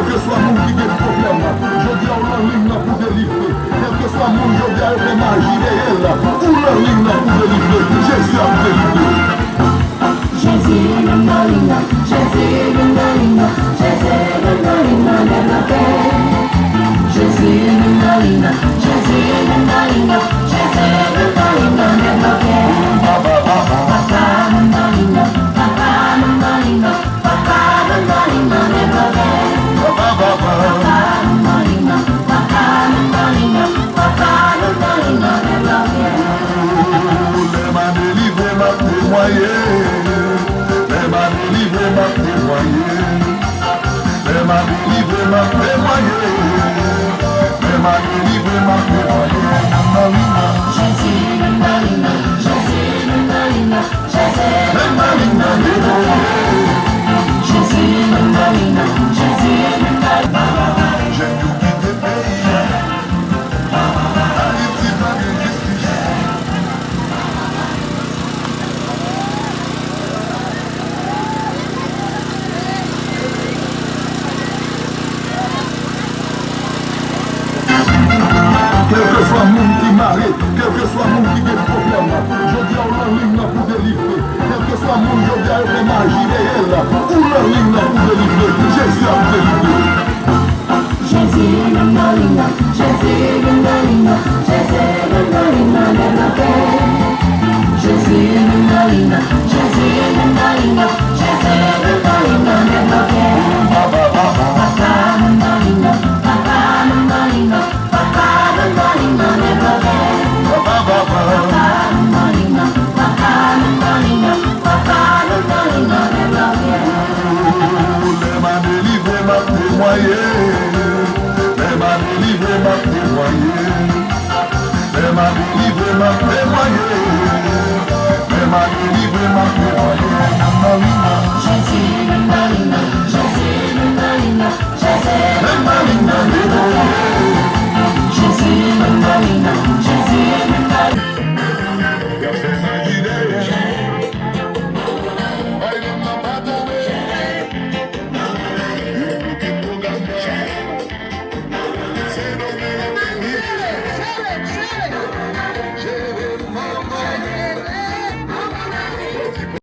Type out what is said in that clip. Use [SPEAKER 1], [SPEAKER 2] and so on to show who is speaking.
[SPEAKER 1] que soit mon qui a des problèmes, je dis à la ligne pour délivrer. Quel que soit mon, je dis à la magie réelle, ou la ligne pour délivrer. Jésus a délivré.
[SPEAKER 2] Jésus est la ligne, Jésus est la ligne, Jésus est la ligne, développé. Jésus est la ligne, Jésus est la ligne, Jésus est la ligne, développé. Papa la ligne, papa la ligne, papa la ligne, développé. Papa la ligne, papa la ligne, papa la ligne, développé.
[SPEAKER 1] Les m'a délivré, m'a témoigné. Les m'a délivré, m'a témoigné. Les m'a délivré, m'a témoigné. Les m'a délivré, m'a témoigné.
[SPEAKER 2] Jésus est la ligne, Jésus est la ligne, Jésus est la ligne, développé. Jésus est la ligne, Jésus est la ligne.
[SPEAKER 1] J'ai tout quitté pays. Haïti, pas de justice. Quel que soit le monde qui m'arrête, quel que soit le monde qui a des problèmes, je dis à la ligne pour délivrer. Quel que soit le monde, je dis à la magie réelle, ou la ligne pour délivrer. Jésus a délivré.
[SPEAKER 2] Jésus est la ligne, Jésus est la ligne, Jésus est la ligne, développé. Jésus est la ligne, Jésus est la ligne, Jésus est la ligne, développé. Papa la ligne, papa la ligne, papa la ligne, développé. Papa la ligne, papa la ligne, papa la ligne, développé.
[SPEAKER 1] Les m'a délivré, m'a témoigné. Les m'a délivré, m'a témoigné. Les m'a délivré, m'a témoigné. Les m'a délivré, m'a témoigné.